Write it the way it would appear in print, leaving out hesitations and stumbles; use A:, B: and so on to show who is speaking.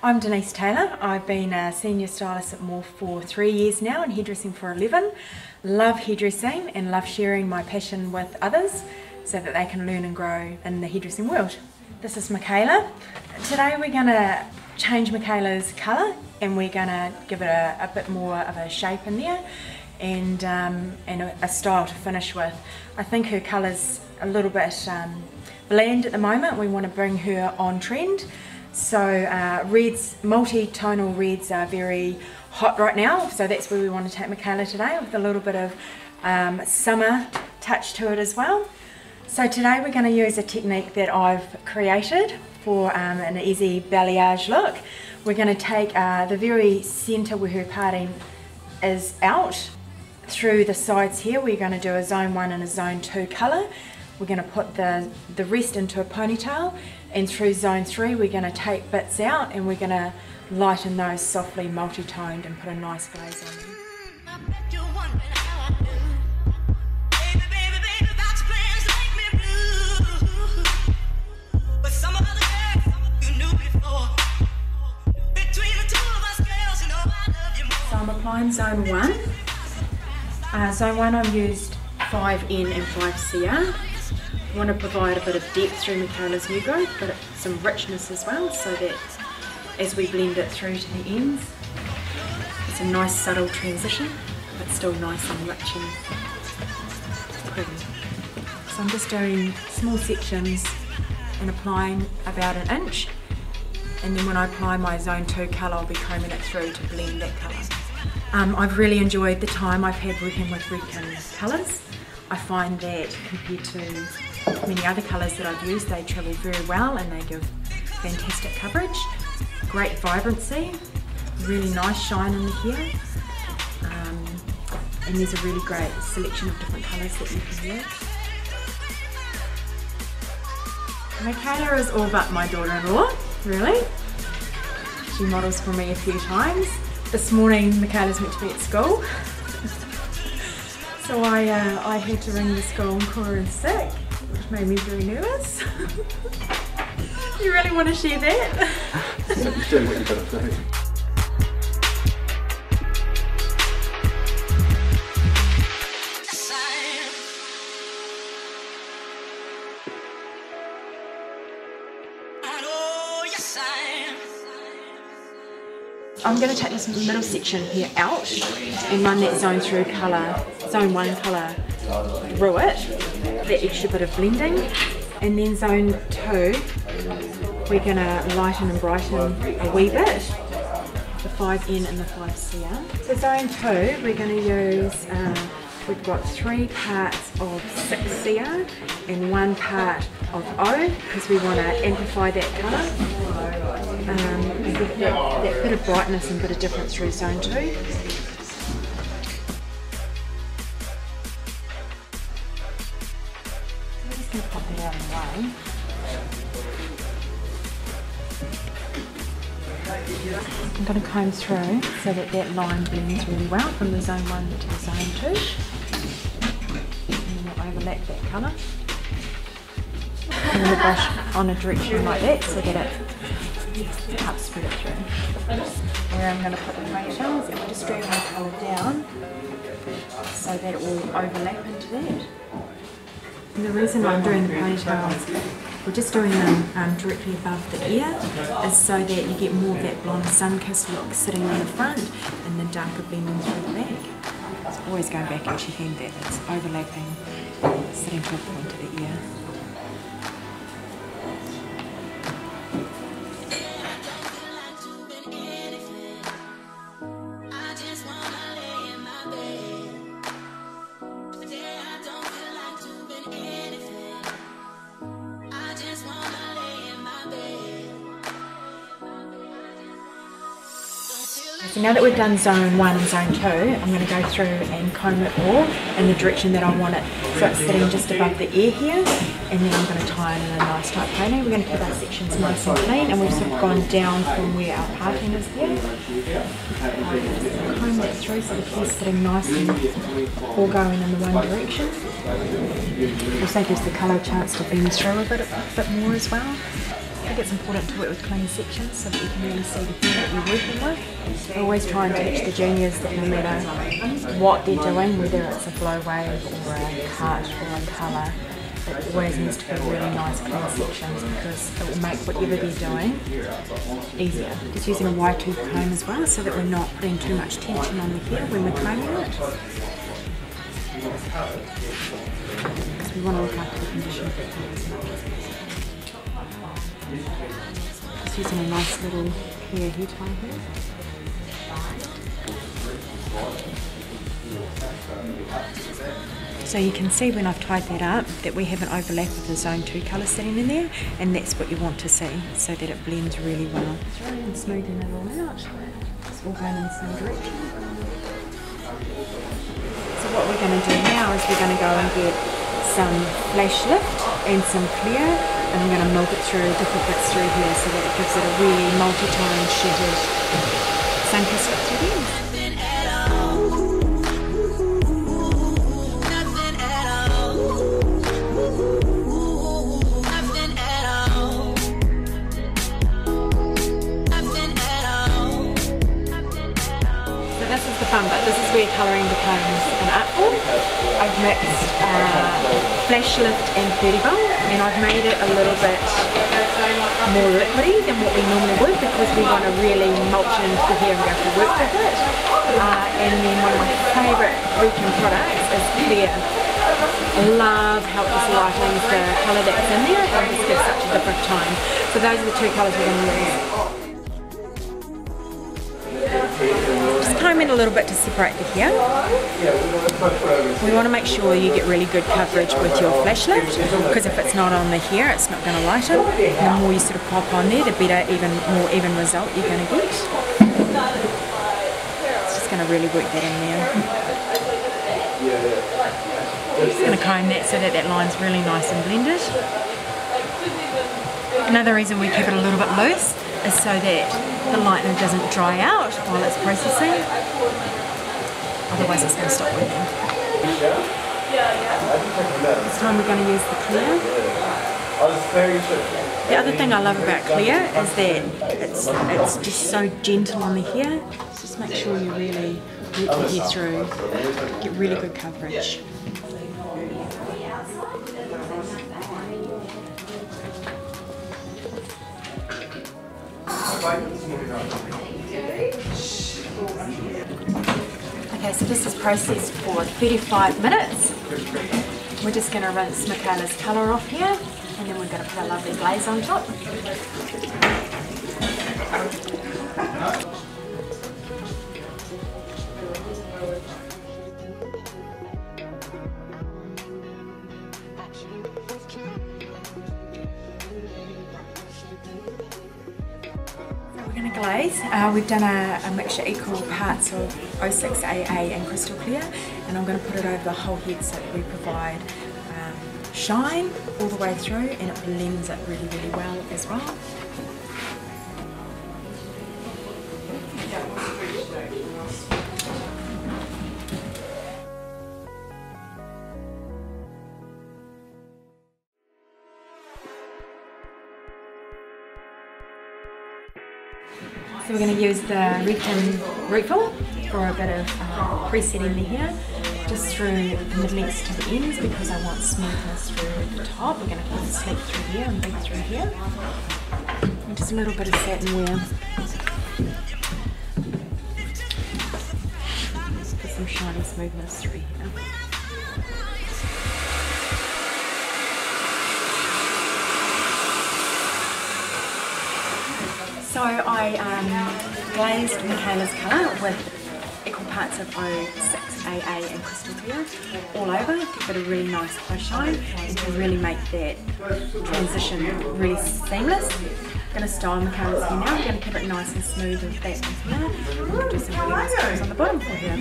A: I'm Denise Taylor. I've been a senior stylist at Morph for 3 years now and hairdressing for 11. Love hairdressing and love sharing my passion with others so that they can learn and grow in the hairdressing world. This is Michaela. Today we're going to change Michaela's colour and we're going to give it a bit more of a shape in there and a style to finish with. I think her colour's a little bit bland at the moment. We want to bring her on trend. So reds, multi-tonal reds are very hot right now, so that's where we want to take Michaela today, with a little bit of summer touch to it as well. So today we're going to use a technique that I've created for an easy balayage look. We're going to take the very centre where her parting is out. Through the sides here we're going to do a zone 1 and a zone 2 colour. We're going to put the rest into a ponytail, and through zone 3 we're going to take bits out and we're going to lighten those softly multi-toned and put a nice glaze on them. So I'm applying zone 1. Zone 1 I've used 5N and 5CR. I want to provide a bit of depth through Michaela's new growth, but some richness as well, so that as we blend it through to the ends, it's a nice subtle transition, but still nice and rich and pretty. So I'm just doing small sections and applying about 1 inch, and then when I apply my zone 2 colour, I'll be combing it through to blend that colour. I've really enjoyed the time I've had working with Redken colours. I find that compared to many other colours that I've used, they travel very well and they give fantastic coverage, great vibrancy, really nice shine in the hair, and there's a really great selection of different colours that you can use. Michaela is all but my daughter-in-law, really. She models for me a few times. This morning Michaela's meant to be at school, so I had to ring the school and call her in sick, which made me very nervous. You really want to share that?
B: Just doing what you've got to do.
A: I'm going to take this middle section here out and run that zone 1 colour through it, that extra bit of blending, and then zone 2 we're going to lighten and brighten a wee bit, the 5N and the 5CR. So zone 2 we're going to use, we've got 3 parts of 6CR and 1 part of O, because we want to amplify that colour. That bit of brightness and bit of difference through zone 2. I'm just going to pop that out of the way. I'm going to comb through so that that line blends really well from the zone 1 to the zone 2. And then we'll overlap that colour. And the brush on a direction like that so that it helps spread it through. Where I'm going to put the ponytails, and we're just dragging the colour down so that it will overlap into that. And the reason I'm doing the ponytails, we're just doing them directly above the ear, is so that you get more of that blonde sun-kissed look sitting on the front and the darker blending through the back. So always going back and checking that it's overlapping, sitting to the point of the ear. So now that we've done zone 1 and zone 2, I'm going to go through and comb it all in the direction that I want it. So it's sitting just above the ear here, and then I'm going to tie it in a nice tight pony. We're going to keep our sections nice and clean, and we've sort of gone down from where our parting is there. Comb that through so the hair's sitting nice and all going in the one direction. Also gives the colour a chance to blend through a bit more as well. think it's important to work with clean sections so that you can really see the thing that you're working with. I always try and teach the juniors that no matter what they're doing, whether it's a blow wave or a cut or a colour, it always needs to be really nice clean sections because it will make whatever they're doing easier. Just using a wide tooth comb as well so that we're not putting too much tension on the hair when we're combing it. Because we want to look after the condition of the hair as much as possible. Just using a nice little clear hair tie here. So you can see when I've tied that up that we have an overlap of the zone 2 colour sitting in there, and that's what you want to see so that it blends really well. Just really smoothing it all out. It's all going in the same direction. So what we're going to do now is we're going to go and get some flash lift and some clear, and I'm going to milk it through different bits through here so that it gives it a really multi-tone shattered sun-kissed look through the ends. But this is where colouring becomes an art form. I've mixed flash lift and 30 bum, and I've made it a little bit more liquidy than what we normally would because we want to really mulch into the hair and go for work with it. And then one of my favourite Redken products is clear. I love how it just lightens the colour that's in there and just gives such a different tone. So those are the two colours we're going to use. Just comb in a little bit to separate the hair. We want to make sure you get really good coverage with your flash lift because if it's not on the hair it's not going to lighten. The more you sort of pop on there, the better, more even result you're going to get. It's just going to really work that in there. I'm just going to comb that so that that line's really nice and blended. Another reason we keep it a little bit loose is so that the lightener doesn't dry out while it's processing, otherwise it's going to stop working. This time we're going to use the clear. The other thing I love about clear is that it's just so gentle on the hair. Just make sure you really work the hair through, get really good coverage. Okay, so this is processed for 35 minutes. We're just going to rinse Michaela's colour off here, and then we're going to put a lovely glaze on top. Glaze. We've done a mixture equal parts of 06AA and crystal clear, and I'm going to put it over the whole head so that we provide shine all the way through and it blends it really, really well as well. So we're going to use the Redken root fill for a bit of presetting the hair, just through the mid-lengths to the ends because I want smoothness through the top. We're going to keep it sleek through here and big through here. And just a little bit of satin wear. Just put some shiny smoothness through here. So I glazed Michaela's colour with equal parts of 06AA and crystal clear all over to give it a really nice high shine and to really make that transition really seamless. I'm going to style Michaela's hair now. I'm going to keep it nice and smooth and flat from here. I'm going to do some really nice curls on the bottom for her.